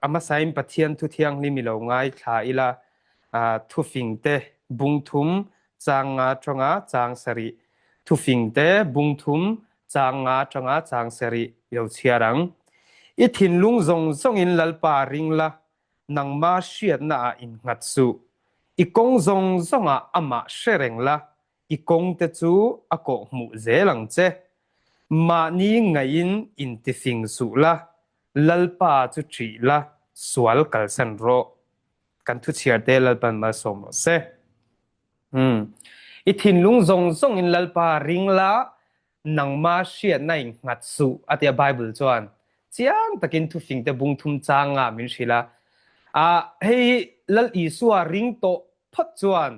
ama saim pathian thu thiang ni milo ngai thla ila thu fingte bungthum changa tonga chang sari thu fingte bungthum changa tonga chang sari yo chiarang I thin lung zong zong in lalpa ringla nangma hriat na a in ngatsu I kong zong zonga ama sherengla I kong te chu ako mu zelang che ma ni ngain in ti fing su la lalpa chu tri la swal kal san ro kan thu chiar te lalpan ma som se I thin lung zong zong in lalpa ringla nangma hriat na in ngatsu atia bible chuan chiang takin thu fing te bung thum changa min hrila hei lal isua ring to phat chuan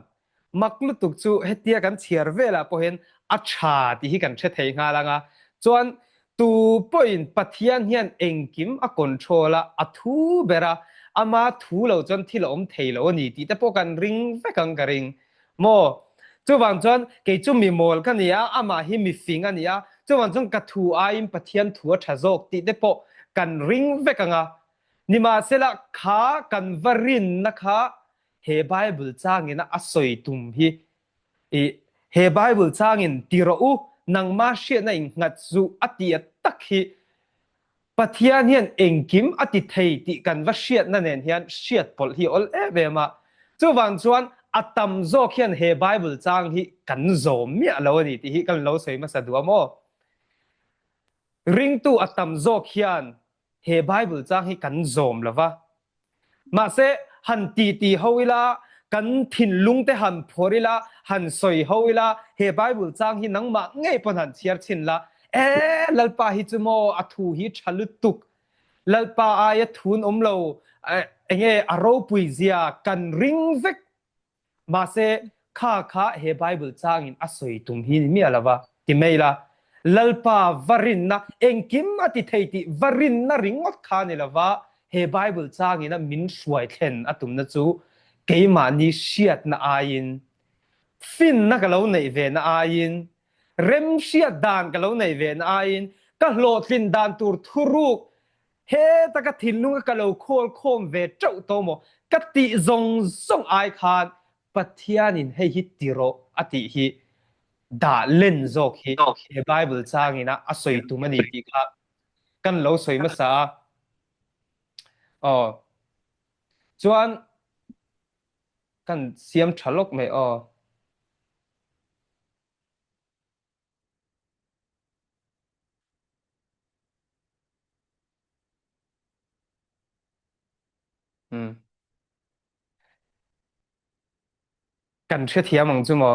maklutuk chu hetia kan chiar vela pohen acha ti hi kan the thei nga langa chuan tu point pathian hian engkim a controla athu bera ama thu lo chon thilo om theilo ni ti te po kan ring vekang ka ring mo chuwang chuan ke chu mi mol kan nia ama hi mi fing ania chuwang chung ka thu a im pathian thu a thazok ti te po kan ring vekanga nima sela kha kan varin na kha he bible changina asoi tum hi he bible changin tiro u nangma hriat na in ngatzu atia tak hi pathian hian engkim ati thei ti kan va hriat na nen hian hriat pol hi ol evema chuwang chuan atam zok hian he bible chang hi kan zom mi alo ni ti hi kan lo soi ma sadua mo ring tu atam zok hian he bible chang hi kan zom lawa ma se han ti hoila kan thin lung te han phorila han soi hoila he bible chang hi nangma ngei pon han chiar chin la lalpa hi chumo athu hi thalutuk lalpa aya thun omlo enge aro puizia kan ring vek ma se kha he bible chang in asoi tum hi mi alawa ti meila lalpa varin na engkim ati theiti varin na ringot kha ni lawa he bible chang in a min hruai thlen atum na chu keima ni hriat na ain fin na ka lo nei ve na ain rem hriat dan ka lo nei ve na ain ka hlo thlin dan tur thuruk he ta ka thinlung ka lo khol khom ve chau to mo ka ti zong zong ai khan pathianin hei hi tiro ati hi da len zok hi he bible changina asoi tumani ti kha kan lo soi ma sa chuan kan siam thalok me kan the thiam ang chu mo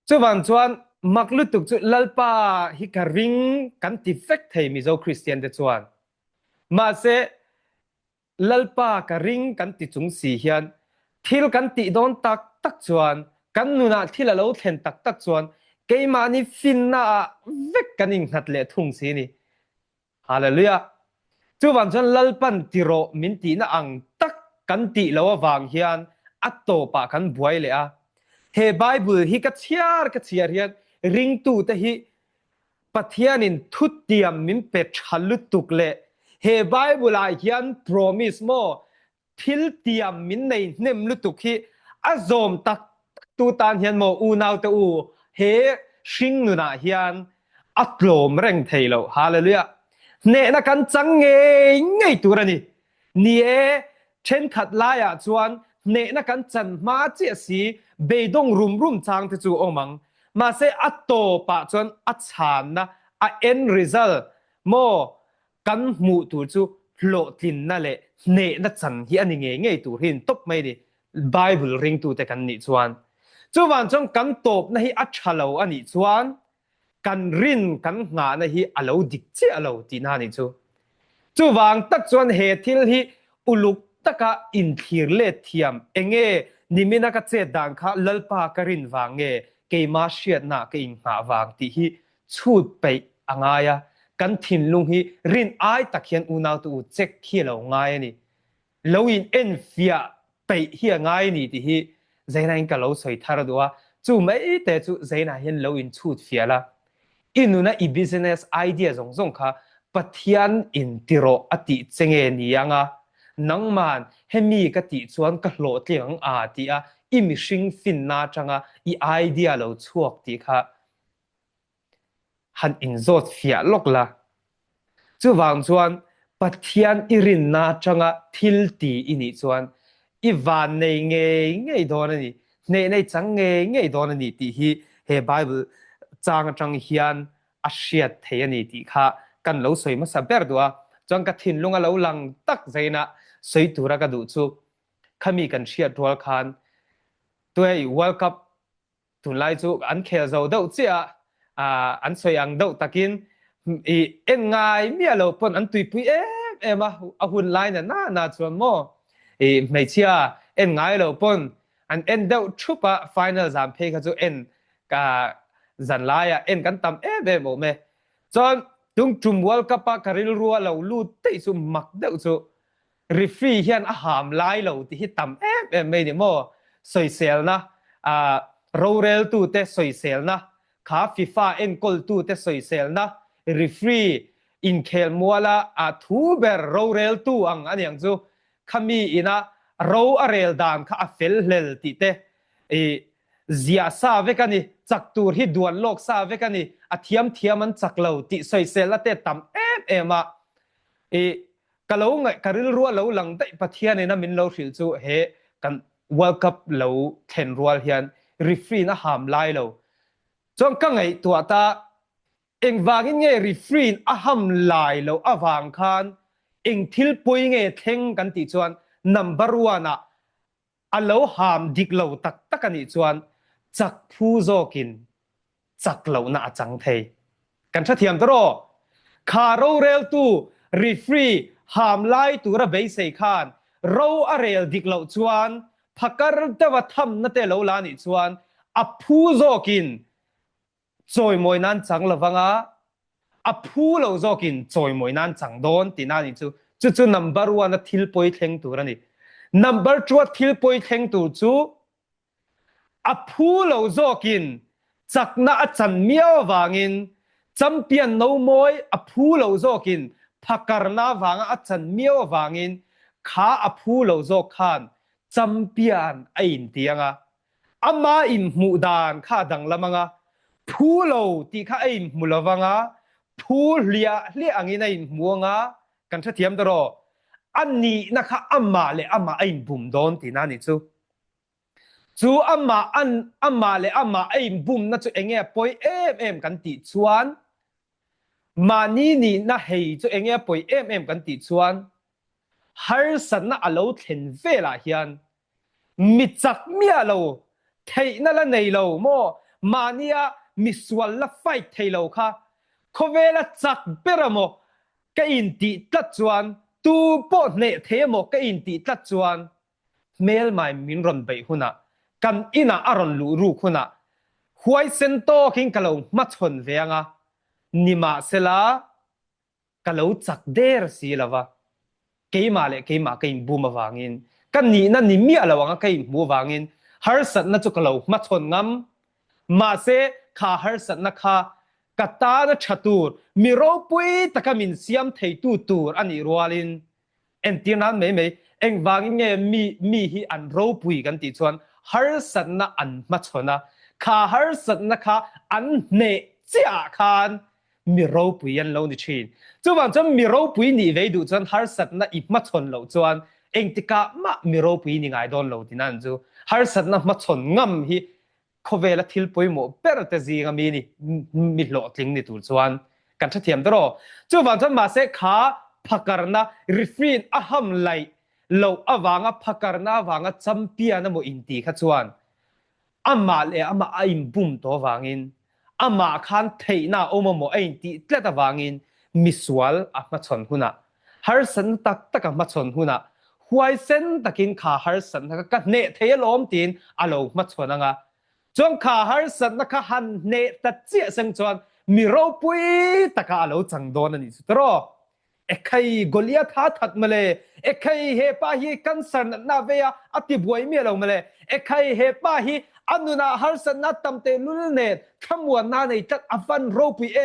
chuwan chuan maklutuk chu lalpa hi ka ring kan ti fek thei mi zo christian de chuan ma se lalpa ka ring kan ti chung si hian thil kan ti don tak chuan kan nuna thil alo thlen tak chuan keima ni finna vek kaning nat le thung si ni hallelujah chuwan chuan lalpan tiro min ti na ang tak kan ti lo awang hian atto pa kan buai le a he bible hi ka chiar hian ring tu te hi pathianin thut tiam min pe thalutuk le he bible a hian promise mo thil tiam min nei hnem lutuk hi azom tak tu tan hian mo u naw te u he hring nuna hian atlom reng theilo hallelujah ne na kan chang ngei turani ni then khat laya chuan ne na kan chan ma chi si beidong rum chang te chu omang ma se atto pa chuan achan na a end result mo kan mu tu chu hlo tin na le ne na chan hi ani ngei tur hin top mai ni bible ring tu te kan ni chuan chuwan chong kan top na hi achalo ani chuan kan rin kan nga na hi alo dik che alo ti na ni chu chuwang tak chuan he thil hi uluk taka in thir le thiam enge nimina ka che dang kha lalpa ka rin wange keima hriat na ke in nga wang ti hi chut pe angaya kan thin lung hi rin ai takhian unaw tu chek khilo ngai ni loin en fia pe hi ngai ni ti hi zaina in ka lo soi thar duwa chu mai te chu zaina hian loin chut fia la inuna I business idea zong kha pathian in tiro ati chenge ni anga นังมันเฮมีกติชวนกะโหลเตียงอาติอาอิมิชิงฟินนาจังอาอีไอเดียเราชวกติค่ะหันอินโซดเฟียลกละจูวางชวนปัทยานอิรินนาจังอาทิลตีอินิชวนอีวานในเงยโดนนี่ในจังเงยโดนนี่ติฮีเฮไบเบิลจังเฮียนอาเชียเทียนี่ติค่ะกันเราสวยมาสับเบรดัวจังกะทินลงเราลังตักใจนะสวยตัวกระดูจูขมีกันเชียตัวคันตัวWorld Cup ตุนไลจูอันเคลเจ้าเจียอันสวยอังเดาตะกินเอ็นง่ายเมียเราปนอันตุยปุยมาเอาหุ่นไลน์น่าชวนโมไม่เชียเอ็นง่ายเราปนอันเอ็นเดาชุบไฟนอล3เพย์ก็จูเอ็นกะจันไลเอ็นกันตำโมเมจนตุงจุ่มWorld Cupกะริลรัวเราลูดเตะซุมักเดาจูรีฟรีเฮียนอาหามไลน์เราที่ตำไม่เนี่ยโมสวยเซลนะโรเรลตูเตสวยเซลนะขาฟีฟ่าเอ็นกอลตูเตสวยเซลนะรีฟรีอินเคลมัวละทูเบอร์โรเรลตูอันอย่างจูขมีอินะโรอเรลดานข้าเฟลเลลติเตเซียซาเวกันนี่จักตูที่ดวนโลกซาเวกันนี่เทียมมันจักเหล่าติสวยเซลละเตตำมากะเหล่าไงกะริลรัวเหล่าหลังได้ปะเทียนี่นะมินเหล่าสิลจูเฮกันWorld Cup เหล่าเทนรัวเฮียนรีฟรีนะหามไลเหล่าจงกังไงตัวตาเองวางเงี้ยรีฟรีหามไลเหล่าวางคานเองทิลปุยเงี้ยเทงกันติจวนnumber 1นะเหล่าหามดิกเหล่าตักกันติจวนจักผู้โจกินจักเหล่าน่าจังเทกันชะเทียมตรอคาโรเรลตูรีฟรีหามไลตัวระเบยเซคานโรอเรลดิกเหล่าจวนพักการเตวทำนั่นเตลลานิชวนผู้โจกินจอยมวยนั้นจังละวังผู้เราโจกินจอยมวยนั้นจังโดนตีนานิจู number 1นะทิลปอยเทงตัวนี่ number 2ทิลปอยเทงตัวจูผู้เราโจกินจักน่าจันเมียววางินจำเปียนโนมวยผู้เราโจกินพักการน่าวางจันเมียววางินข้าผู้เราโจขันจำเปียนไอ้อินเตียงมาอินมูดานข้าดังละมังผู้เราที่ข้าไอ้มูลวังผู้เลียอังอินไอ้มัวกันเทียมตลอดอันนี้นะคะมาเลยมาไอ้บุมโดนที่นั่นนี่จูมาเลยมาไอ้บุมนั่นจูเองปอยกันติชวนมานี่นะเฮจูเองปอยกันติชวนฮาร์สันน่ะเราเห็นเวลาเฮียนมิจักเมียเราเทนั่นละในเราโมมาเนี่ยมิสวลละไฟเทเราค่ะเขาเวลาจักเปรโมก็อินติตัดจวนตูปอดเนเทโมก็อินติตัดจวนเมลไม่มินรอนไปหุ่นกันอินาอารอนลูรูหุ่นหวยเซนโตคิงกะเรามาชนเวียงนิมาเซลากะเราจักเดรสีละวะเกี่ยมาเกี่ยบูมาวางินกันนี่นั่นนี่มีอะไรวะเกี่ยบูวางินฮาร์สันนั่นจุกเรามาชนงำมาเสข้าฮาร์สันนักข้ากตาณชัตูร์มีรูปุยตะกมินเสียมเทตูตูร์อันนี้รัวลินเอ็นที่นั้นไม่เอ็งวางินเนี่ยมีฮีอันรูปุยกันติชวนฮาร์สันน่ะอันมาชนข้าฮาร์สันนักข้าอันเนเจ้าขานมีรูปุยยันเราในชีนจวนจมีรูปุยนี่เวดูจวนฮาร์สันน่ะอีมาชนเราจวนเองติกามามีรูปุยนี่ไงโดนเราที่นั่นจูฮาร์สันน่ะมาชนงำฮีเขาเวลาทิลปุยโมเปรตซีก็มีโลทิ้งในตัวจวนกันเทียมตลอดจวนจมาเสกขาพักการน่ะรีฟินหัมไลเราวางพักการน่ะวางจำเปียนะโมอินตีขจวนมาเลยมาอิมบุมตัววางินมาคันเทน่าโอโมอินตีเตลตวางินมิสวลมาชนหุ่นฮาร์สันตักมาชนหุ่นหวยเซนตักินขาฮาร์สันตักเนเทลอมตีนเรามาชนจงข้าฮาร์สันนักหันเนตัดเจียสังจวนมีรูปุยตะกาเราจังโดนนี่สุดรอใครกอลิอาทัดมาเลยใครเฮป้าฮีกันสันนาเวียอติบวยเมียเรามาเลยใครเฮป้าฮีอันนู้นฮาร์สันนัดตำเตลุลเนตขมวนนาในจัดอฟันรูปุยเ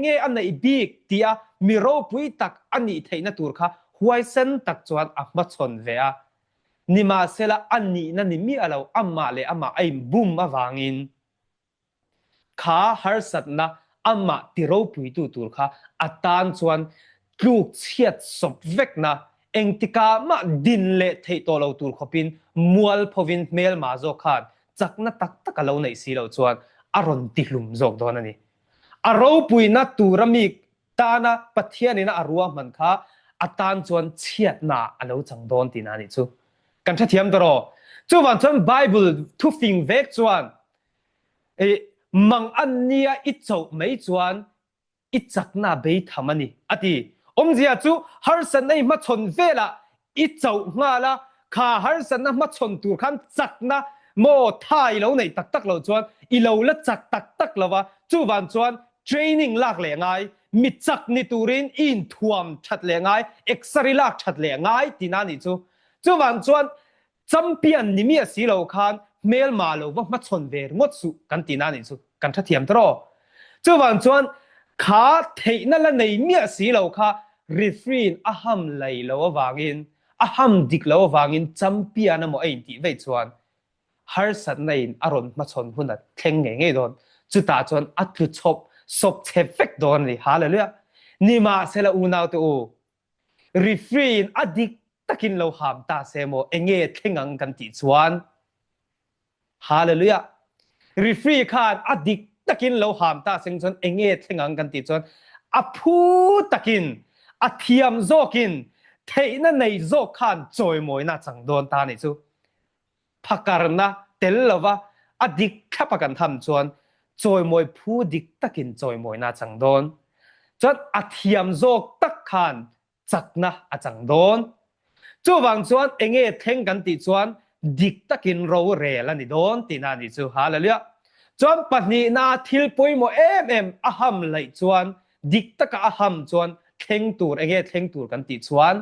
งี้ยอันไหนบีกเตียมีรูปุยตักอันนี้เทนตัวค่ะห huai sen tak chuan ma chon ve a ni ma sela anni na ni mi alo amma le ama ai bum awangin kha har sat na amma ti ro pui tu tur kha atan chuan tluk chiat sop vek na engtika ma din le thei to lo tur khopin mual phovin mel ma zo khan chakna tak tak alo nei si lo chuan aron ti hlum zok don ani aro pui na turami tana pathianina arua man kha atan chuan chiat na alo chang don tin ani chu kan tha thiam toro chu wan chuan bible thu fing vek chuan mang annia i chau mai chuan i chakna be thamani ati omjia chu harsan nei ma chon vela i chau nga la kha harsan na ma chon tur khan chakna mo thai lo nei tak tak lo chuan i lo la chak tak tak lawa chu wan chuan training lak le ngai mi chak ni turin in thuam that le ngai exari lak that le ngai tinani chu wan chuan champion ni mi si lo khan mel ma lo wa ma chon ver ngot su kan tinani chu kan tha thiam tro chu wan chuan kha theina la nei mi si lo kha refrain aham lai lo wangin aham dik lo wangin champion mo ai ti ve chuan har sat nei aron ma chon huna thleng nge nge don chu ta chuan atlu chop sop che fek don ni hallelujah ni ma sela unaw tu refrain adik takin lo ham ta semo enge thengang kan ti chuan hallelujah refrain khan adik takin lo ham ta seng chuan enge thengang kan ti chuan aphu takin athiam zokin theina nei zo khan choi moi na chang don ta ni chu phakarna tel lawa adik khapa kan tham chuan choi moi phu dik takin choi moi na chang don chuan athiam zok tak khan chakna a chang don chu wang chuan enge theng kan ti chuan dik takin ro re la ni don tina ni chu hallelujah chuan pahni na thil poimo em aham lai chuan dik taka aham chuan theng tur enge theng tur kan ti chuan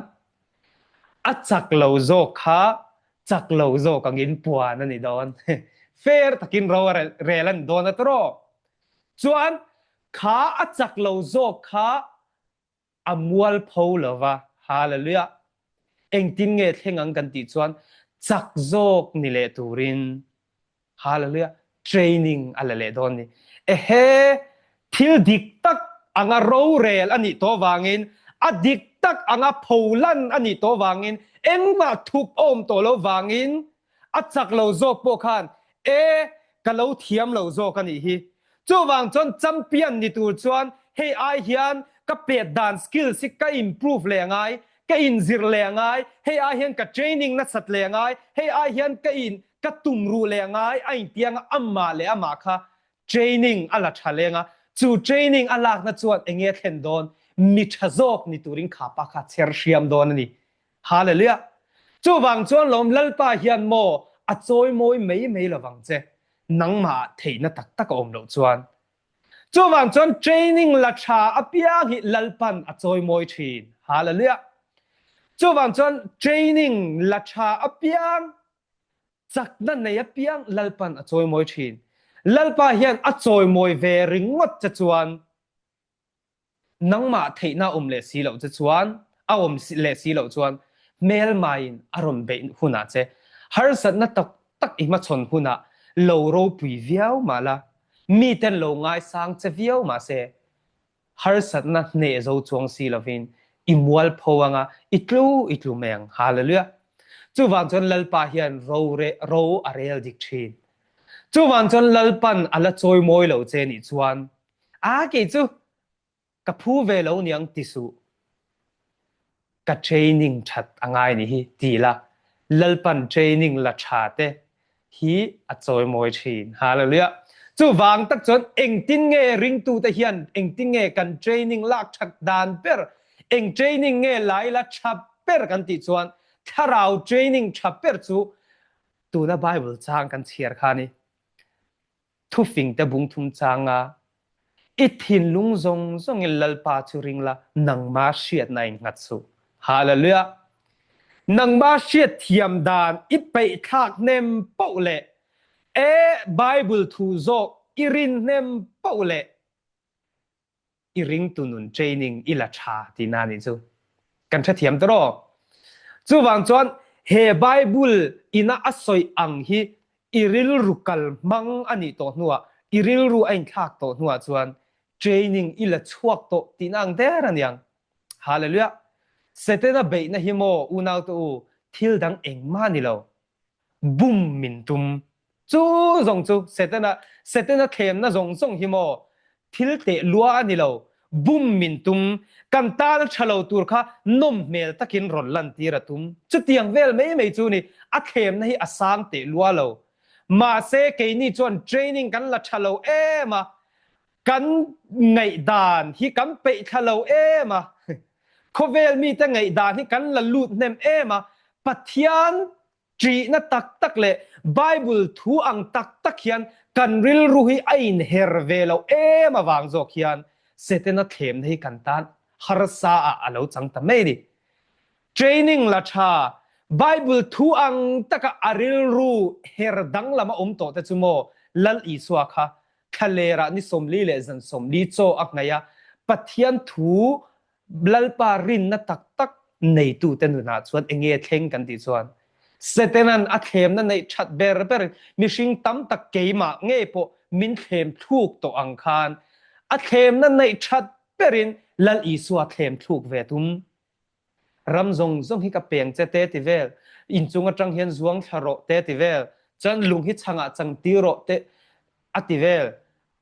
a chak lo zo kha chak lo zo kangin puan ani don fair takin ro re lan don atro chuan kha a chak lo zo kha amual pholawa hallelujah engtin nge thengang kan ti chuan chak zok ni le turin hallelujah training ala le don ni he thil dik tak anga ro rel ani to wangin adik tak anga pholan ani to wangin engma thuk om to lo wangin achak lo zo po khan kalo thiam lo zo kan hi chu wang chon champion ni tur chuan hey ai hian ka pet dan skill sik ka improve le ngai ka in zir le ngai hey ai hian ka training na sat le ngai hey ai hian ka in ka tumru le ngai ai tiang amma le ama kha training ala thalenga chu training alak na chuan enge thlen don mi thazok ni turin kha pa kha cher hriam don ani hallelujah chu wang chuan lom lalpa hian mo a choi moi mei lawang che nangma theina tak tak om lo chuan chu wang chuan training la tha apiang hi lalpan a choi moi thin hallelujah chu wang chuan training la tha apiang chakna nei apiang lalpan a choi moi thin lalpa hian a choi moi ve ringot cha chuan nangma theina le si lo cha chuan a le si lo chuan mel main aron be huna che har sat na tak tak i ma chon huna lo ro pui viau mala mi ten lo ngai sang che viau ma se har sat na ne zo chuang si lovin imual phowanga itlu meng hallelujah chu wan chon lalpa hian ro arel dik thin chu wan chon lalpan ala choi moi lo che ni chuan ke chu ka phu ve lo niang tisu ka training that angai ni hi tila lalpan training la thate hi a choi moi thin hallelujah chu wang tak chon engtin nge ring tu te hian engtin nge kan training lak thak dan per eng training nge lai la chap per kan ti chuan tharau training chap per chu tu na bible chang kan chiar khani thu fing te bung thum changa ithin lung zong lalpa chu ringla nangma hriat nai ngat chu hallelujah nangma hriat thiam dan ipai thak nem paule bible thu zo irin nem paule iring tunun training ila tha tinani chu กันเทียมตรอจูวางจวนเฮไบเบิลอินะอัสอยอังฮีอิริลรุกัลมังอันนี้โตนัวอิริลรูไอ้ทักโตนัวจวนเทรนนิ่งอิละชวกโตตินังเดรันยังฮาเลลูยาเสตนะเบนะฮิโมอูนาวตูทิลดังเองมานี่เราบุมมินตุมจูจงจูเสตนะเทมนะจงจงฮิโมทิลเตลัวนี่เราบุมมินตุมกันตาชะลาวตูร์ค่ะนมเมลตะกินรอนลันตีระตุมจุดเตียงเวลไม่จูนี่อะเทมนะฮิอาสามเตลัวเรามาเซเกนี่จวนเทรนนิ่งกันละชะลาวมากันไงดานฮิกันเปชะลาวมาโคเวลมีแต่ไงดานฮิกันละลูดเนมมาปัทยานจีนะตักเลยไบเบิลทูอังตักเขียนกันริลรูฮิไอน์เฮร์เวลมาวางโจเขียนเสตนะเทมให้กันตานฮาร์ซาอาลูจังตะเมดิเทรนนิ่งละชาไบเบิลทูอังตักอาริลรูเฮร์ดังละมาโตแต่จุโมลัลอีสวาค่ะทะเลระนิสมลีเลซันสมลีโจอักไงยะปัทยานทูลัลปารินนะตักในตูเตนุนาส่วนเองเทงกันติส่วนเสตนันอะเทมนั้นในชัดเบรมิชิงตั้มตะเกยมาเงยปมินเทมทุกตัวอังคารอะเทมนั้นในชัดเบรินลัลอีสวาเทมทุกเวทุมรำจงฮิกับเปียงเจเตติเวลอินจุงจังเฮียนจวงทะโรเตติเวลจันลุงฮิชังจังตีโรเตอติเวล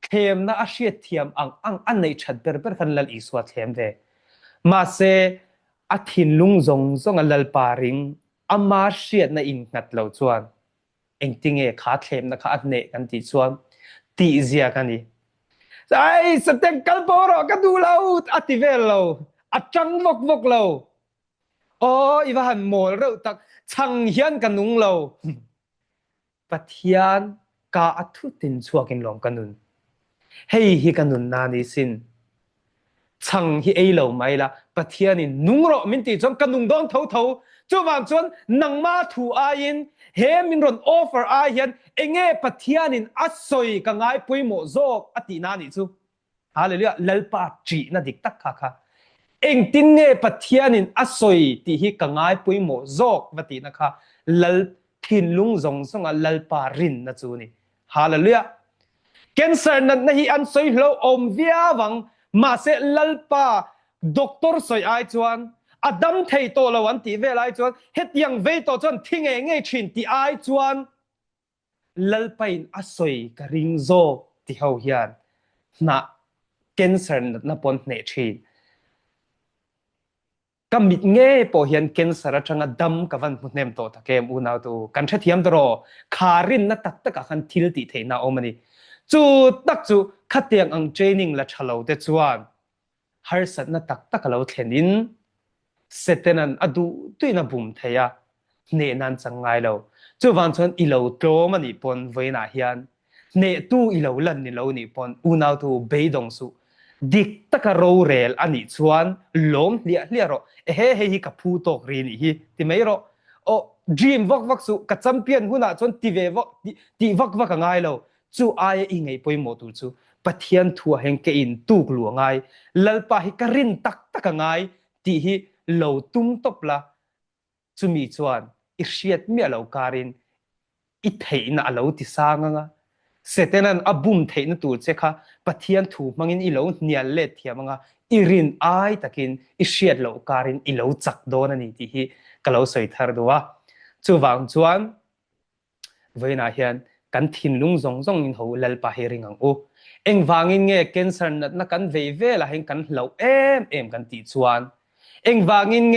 เทมนะอาเชียเทียมอันในชัดเบรคันลัลอีสวาเทมเวมาเซอาทินลุงจงลัลปาริงอามาเชียดในอินนัดเหล่าจวนเองติงขาเทมนะคะอันเนกันติจวนตีเสียกันนี่ไอ้สเต็กกัลโปโรก็ดูเราอติเวลเราอัจังวกเราโอ้อีว่าหันโมเราตักชังเฮียนกันนุงเราปัทยานกาอัทุตินชัวกินลองกันนุนเฮ้ยฮิกันนุนนานิสินชังฮิเอเหล่าไม่ละปัทยานินนุงโรมินติจงกันนุงดองเท่าจวางจวนนังมาถูอายินเฮมินรอนออฟเฟอร์อายินเองปัทยานินอัศสอยกังไงปุยโมโซกอตินานิจูฮาเลลูยาลัลปาจีนาดิกตักค่ะเองตินปัทยานินอัศสอยที่ฮิกังไงปุยโมโซกวตินะคะลัลทินลุงจงลัลปารินนะจูนี่ฮาเลลูยาแคนเซอร์นั้นฮิอันสอยเราอมวิอาวังมาเซลัลปาด็อกเตอร์สอยไอจวนอดัมเทโตละวันตีเวลาจวนเฮ็ดยังเวโตจวนทิ้งเองชินตีไอจวนลัลไปอัศยกริงโซที่เฮาเฮียนนะแคนเซอร์นะปนเนชินก็มิดเง่ปอเฮียนแคนเซอร์จังอดัมกับวันพุทธเนมโตตะเกมอูนาวตูกันเทียมตรอคารินนะตักกันทิลติเทนาโอมันนี่จูตักจูขัดเตียงอังเจนิงละชะลาวเตจวนฮาร์สัตนะตักเราเทนินเสตนันอดูตุยนับุมเทียเนนันจังไงเราจู่วันชนอีเหลาโตมันนี่ปนเวน่าเฮียนเนตู้อีเหลาลันนี่เรานี่ปนอูนาวตูเบยดงสุดิกตะกะโรเรลอันนี้ชวนล้มเลียรอเฮ้กับผู้ตกรีนี่ฮิที่ไม่รอโอ้จีมวักสุกับจัมเปียนหุ่นอ่ะชนตีเวตีวักไงเราจู่อายอิงไงปอยโมตุจู่ปะเทียนทัวเฮงเกอินตุกหลวงไงลัลปะฮิกรินตักไงตีฮิเหลาตุ้มตบละจุมีจวนอิเชียดเมียเหลาการินอิเทน่ะเหลาติสางงะเสตนันอบุมเทนตูเจค่ะปะเทียนถูมังอินอิเหลาเนียเลเทียมังะอิรินไอตะกินอิเชียดเหลาการินอิเหลาจักโดนนี่ที่ฮิกะเหลาสวยทาร์ดัวจู่วางจวนเวน่าเฮียนกันทินลุงจงอินหูลัลปะเฮริงังโอเอ็งวางอินเงแคนเซอร์นักกันเวละเฮงกันเหลากันติจวนเอ็งวางินเง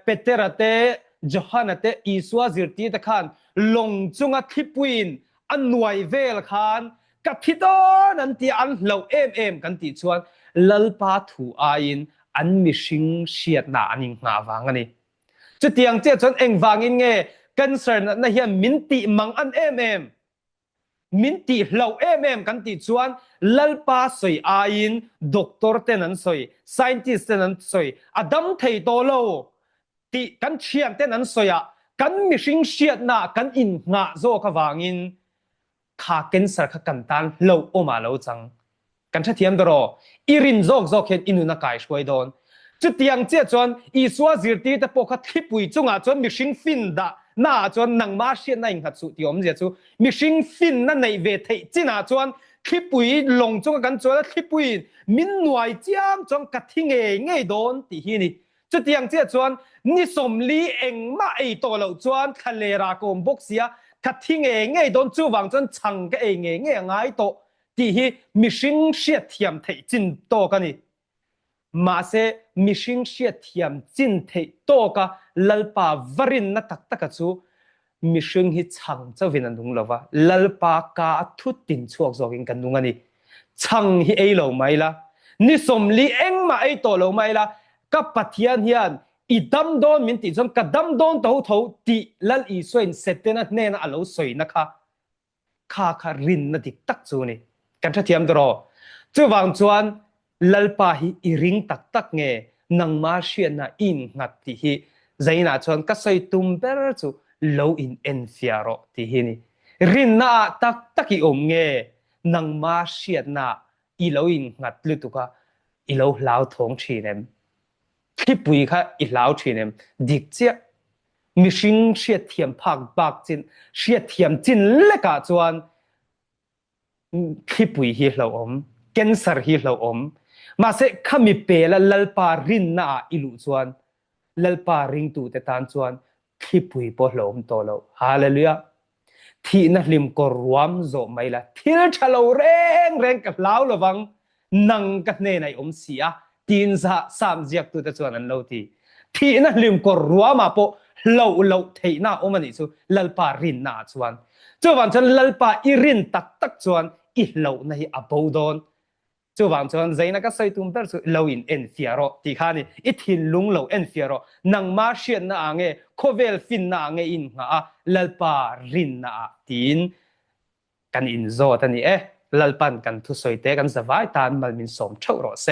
เปเตระเตจอฮันเตอิสวาซิรตีตะขันลงจุงอทิปุินอันหน่วยเวลขันกับทิโตนันตีอันเหลากันติชวนลัลปาถูอายินอันมิชิงเชียดนาอันยิงหาวางอันนี้จุดเตียงเจ้าจนเอ็งวางินเงกันเสร์นนะเฮียมินติมังอันมินติเหลากันติชวนลัลปาสอยอายินด็อกเตอร์เตนันสอยไซน์ติสเตนันสอยอดัมเทโตโลติกันเชียนเตนันสอยกันมิชิงเชียดนากันอินงาโซขวางินขาเกนสร์กันตันเหลาโอมาเหลาจังกันเทียมดรออิรินโซกเห็นอินุนักไก่ช่วยโดน จุดเตียงเจ้าจวนอีสัวจิรตีแต่ปกติปุยจงอาจวนมิชิงฟินดาน่าจวนนังมาเชียนในหัดสุติอมเจ้าจูมิชิงฟินนั่นในเวทีจีน่าจวนคิปุยลงจงกันจวนคิปุยมินหน่วยจามจงกัดทิ้งเงยโดนตีฮีนี่จุดเตียงเจ้าจวนนิสมลีเองมาไอตัวเราจวนทะเลรากมบกเสียกัดทิ้งเงยโดนจูวังจวนชังก็เงยง่ายโตตีฮีมิชิงเชียเทียมเทจินโตกันนี่มาเสมิชิงเชียเทียมจินเทโตกะลลปาวรินนตักตะกะจูมิชิงฮิชังเจ้าวินันดุงลวะลลปากาทุตินชวกจอกินกันดุงอันนี้ชังฮิเอโลไม่ละนิสมลีเองมาไอโตโลไม่ละกับปะเทียนเฮียนอีดัมโดนมินติจนกับดัมโดนเท่าเท่าติลลอีสวยเสตนะเนนะอโลสวยนะคะข้าคารินนติตักจูนี่กันทะเทียมตรอเจ้าวางจวนลลปาฮิอิริงตักตักเงนังมาเชียนะอินงัดติฮิใจน่าจวนก็ใส่ตุมเบรจูโลอินเอ็นฟิอาโรติฮินี่รินน่าตักตักอีอมเงนังมาเชียนะอีโลอินงัดลุตุกะอีโลลาวทงชีเนมที่ปุยค่ะอีลาวชีเนมดิกเจ้ามิชิงเชียเทียมพักบักจินเชียเทียมจินเล็กจวนที่ปุยฮิลาวอมเกนซาร์ฮิลาวอมมาเสขมิเปลลลปารินนาอิลุจวนลลปาริงตูเตตานจวนที่ปุยปอลอมโตโลฮาเลลูยาที่นักลิมกรวมโจไม่ละที่ชะโลเร่งกับลาวระวังนังกันเนในอมเสียตีนซะสามเจียกตูเตจวนอันโลที่นักลิมกรวมมาปอโลเทน่าอมันอิสุลลปารินนาจวนจวนจนลลปาอิรินตักจวนอิโลในอโบดอนจวางจวนใจนักใส่ตุมเปอร์สุลวินเอ็นฟิอาโรที่ข้านี่อิทินลุงโลเอ็นฟิอาโรนังมาเชียนนาเงโคเวลฟินนาเงอินงาลลปารินนาตีนกันอินโซตันนี่ลลปันกันทุสอยเตกันสบายตานมัลมินสมเช่าโรเซ